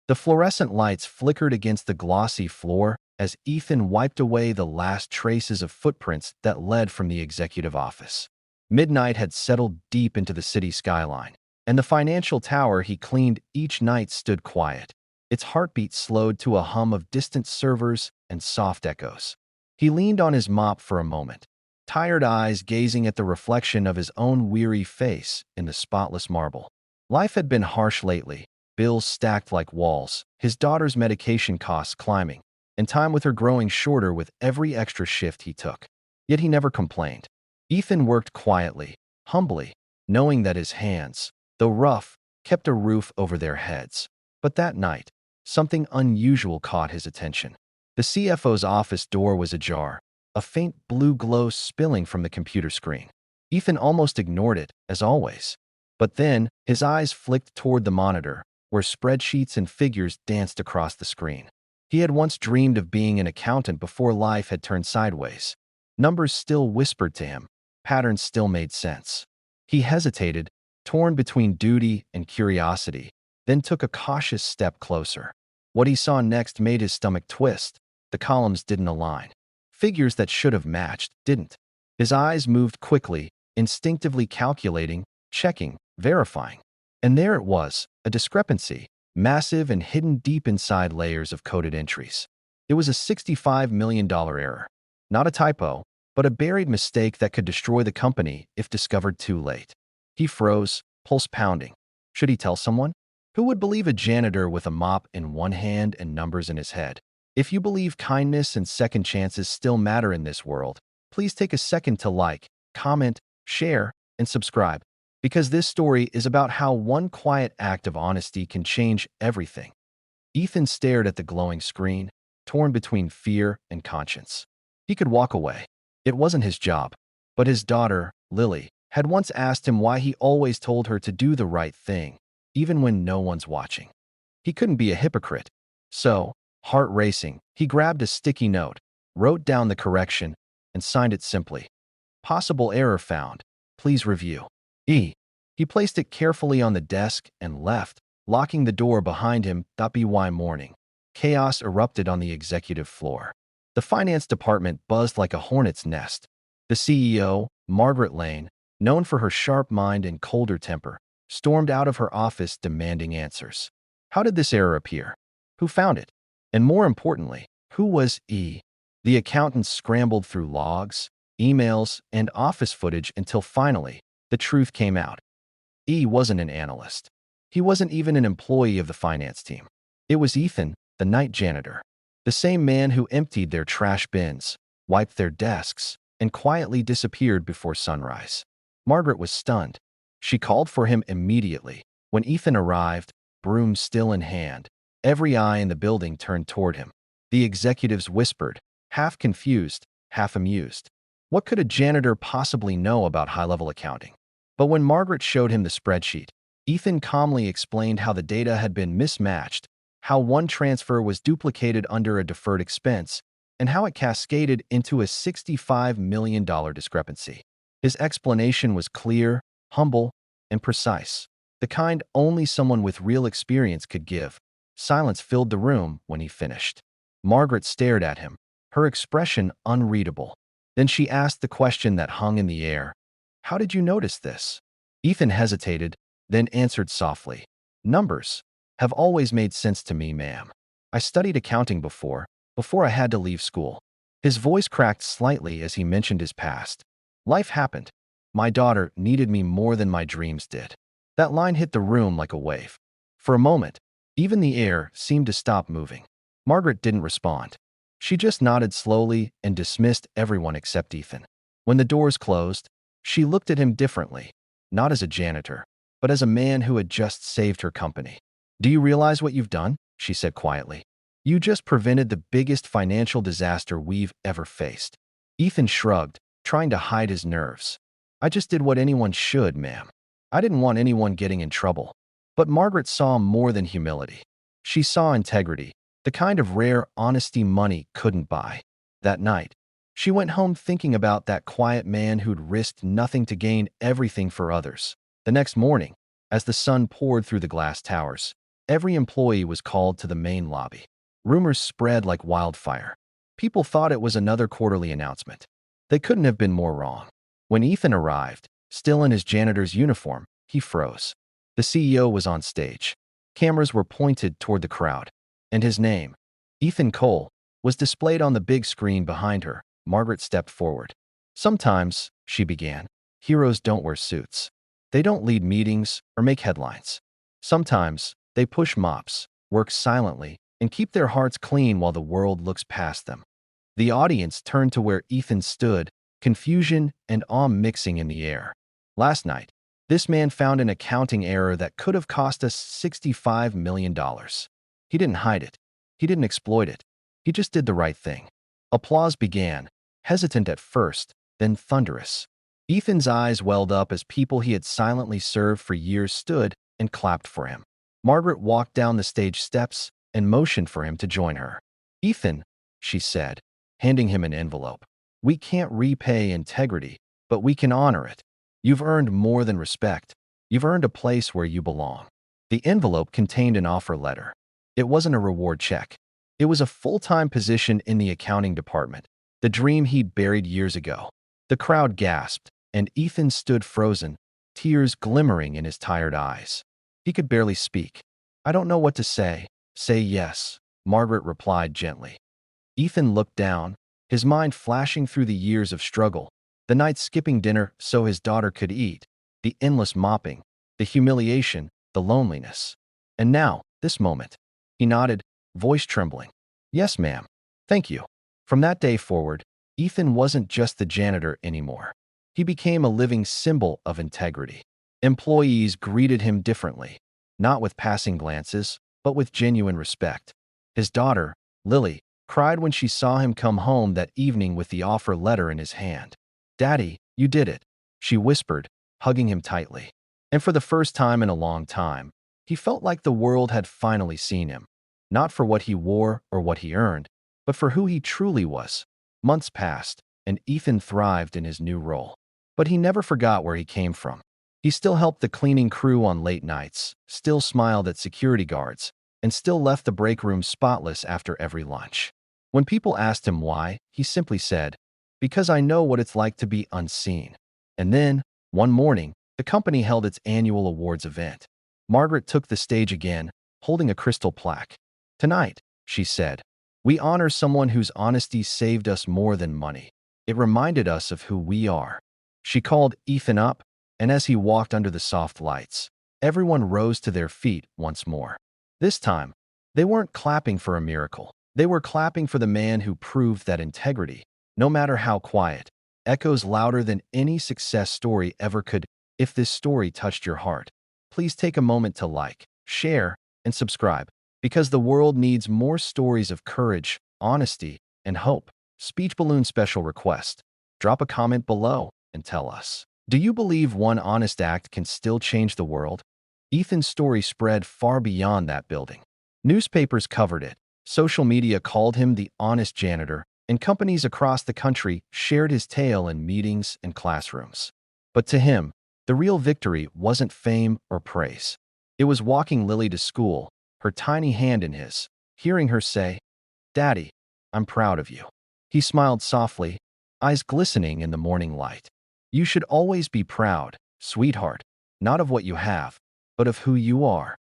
The fluorescent lights flickered against the glossy floor as Ethan wiped away the last traces of footprints that led from the executive office. Midnight had settled deep into the city skyline, and the financial tower he cleaned each night stood quiet. Its heartbeat slowed to a hum of distant servers and soft echoes. He leaned on his mop for a moment, tired eyes gazing at the reflection of his own weary face in the spotless marble. Life had been harsh lately, bills stacked like walls, his daughter's medication costs climbing, and time with her growing shorter with every extra shift he took. Yet he never complained. Ethan worked quietly, humbly, knowing that his hands, though rough, kept a roof over their heads. But that night, something unusual caught his attention. The CFO's office door was ajar, a faint blue glow spilling from the computer screen. Ethan almost ignored it, as always. But then, his eyes flicked toward the monitor, where spreadsheets and figures danced across the screen. He had once dreamed of being an accountant before life had turned sideways. Numbers still whispered to him. Patterns still made sense. He hesitated, torn between duty and curiosity, then took a cautious step closer. What he saw next made his stomach twist. The columns didn't align. Figures that should have matched didn't. His eyes moved quickly, instinctively calculating, checking, verifying. And there it was, a discrepancy, massive and hidden deep inside layers of coded entries. It was a $65 million error. Not a typo, but a buried mistake that could destroy the company if discovered too late. He froze, pulse pounding. Should he tell someone? Who would believe a janitor with a mop in one hand and numbers in his head? If you believe kindness and second chances still matter in this world, please take a second to like, comment, share, and subscribe, because this story is about how one quiet act of honesty can change everything. Ethan stared at the glowing screen, torn between fear and conscience. He could walk away. It wasn't his job. But his daughter, Lily, had once asked him why he always told her to do the right thing, even when no one's watching. He couldn't be a hypocrite. So, heart racing, he grabbed a sticky note, wrote down the correction, and signed it simply. Possible error found. Please review. E. He placed it carefully on the desk and left, locking the door behind him. By morning, chaos erupted on the executive floor. The finance department buzzed like a hornet's nest. The CEO, Margaret Lane, known for her sharp mind and colder temper, stormed out of her office demanding answers. How did this error appear? Who found it? And more importantly, who was E? The accountant scrambled through logs, emails, and office footage until finally, the truth came out. E wasn't an analyst. He wasn't even an employee of the finance team. It was Ethan, the night janitor. The same man who emptied their trash bins, wiped their desks, and quietly disappeared before sunrise. Margaret was stunned. She called for him immediately. When Ethan arrived, broom still in hand, every eye in the building turned toward him. The executives whispered, half confused, half amused. What could a janitor possibly know about high-level accounting? But when Margaret showed him the spreadsheet, Ethan calmly explained how the data had been mismatched, how one transfer was duplicated under a deferred expense, and how it cascaded into a $65 million discrepancy. His explanation was clear, humble, and precise, the kind only someone with real experience could give. Silence filled the room when he finished. Margaret stared at him, her expression unreadable. Then she asked the question that hung in the air. How did you notice this? Ethan hesitated, then answered softly. Numbers have always made sense to me, ma'am. I studied accounting before I had to leave school. His voice cracked slightly as he mentioned his past. Life happened. My daughter needed me more than my dreams did. That line hit the room like a wave. For a moment, even the air seemed to stop moving. Margaret didn't respond. She just nodded slowly and dismissed everyone except Ethan. When the doors closed, she looked at him differently, not as a janitor, but as a man who had just saved her company. Do you realize what you've done? She said quietly. You just prevented the biggest financial disaster we've ever faced. Ethan shrugged, trying to hide his nerves. I just did what anyone should, ma'am. I didn't want anyone getting in trouble. But Margaret saw more than humility. She saw integrity, the kind of rare honesty money couldn't buy. That night, she went home thinking about that quiet man who'd risked nothing to gain everything for others. The next morning, as the sun poured through the glass towers, Every employee was called to the main lobby. Rumors spread like wildfire. People thought it was another quarterly announcement. They couldn't have been more wrong. When Ethan arrived, still in his janitor's uniform, he froze. The CEO was on stage. Cameras were pointed toward the crowd, and his name, Ethan Cole, was displayed on the big screen behind her. Margaret stepped forward. "Sometimes," she began, "heroes don't wear suits. They don't lead meetings or make headlines. Sometimes, they push mops, work silently, and keep their hearts clean while the world looks past them." The audience turned to where Ethan stood, confusion and awe mixing in the air. Last night, this man found an accounting error that could have cost us $65 million. He didn't hide it. He didn't exploit it. He just did the right thing. Applause began, hesitant at first, then thunderous. Ethan's eyes welled up as people he had silently served for years stood and clapped for him. Margaret walked down the stage steps and motioned for him to join her. "Ethan," she said, handing him an envelope. "We can't repay integrity, but we can honor it. You've earned more than respect. You've earned a place where you belong." The envelope contained an offer letter. It wasn't a reward check. It was a full-time position in the accounting department, the dream he'd buried years ago. The crowd gasped, and Ethan stood frozen, tears glimmering in his tired eyes. He could barely speak. "I don't know what to say." "Say yes," Margaret replied gently. Ethan looked down, his mind flashing through the years of struggle, the nights skipping dinner so his daughter could eat, the endless mopping, the humiliation, the loneliness. And now, this moment. He nodded, voice trembling. "Yes, ma'am. Thank you." From that day forward, Ethan wasn't just the janitor anymore. He became a living symbol of integrity. Employees greeted him differently, not with passing glances, but with genuine respect. His daughter, Lily, cried when she saw him come home that evening with the offer letter in his hand. "Daddy, you did it," she whispered, hugging him tightly. And for the first time in a long time, he felt like the world had finally seen him, not for what he wore or what he earned, but for who he truly was. Months passed, and Ethan thrived in his new role. But he never forgot where he came from. He still helped the cleaning crew on late nights, still smiled at security guards, and still left the break room spotless after every lunch. When people asked him why, he simply said, "Because I know what it's like to be unseen." And then, one morning, the company held its annual awards event. Margaret took the stage again, holding a crystal plaque. "Tonight," she said, "we honor someone whose honesty saved us more than money. It reminded us of who we are." She called Ethan up, and as he walked under the soft lights, everyone rose to their feet once more. This time, they weren't clapping for a miracle. They were clapping for the man who proved that integrity, no matter how quiet, echoes louder than any success story ever could. If this story touched your heart, please take a moment to like, share, and subscribe, because the world needs more stories of courage, honesty, and hope. Speech balloon special request. Drop a comment below and tell us. Do you believe one honest act can still change the world? Ethan's story spread far beyond that building. Newspapers covered it, social media called him the honest janitor, and companies across the country shared his tale in meetings and classrooms. But to him, the real victory wasn't fame or praise. It was walking Lily to school, her tiny hand in his, hearing her say, "Daddy, I'm proud of you." He smiled softly, eyes glistening in the morning light. "You should always be proud, sweetheart, not of what you have, but of who you are."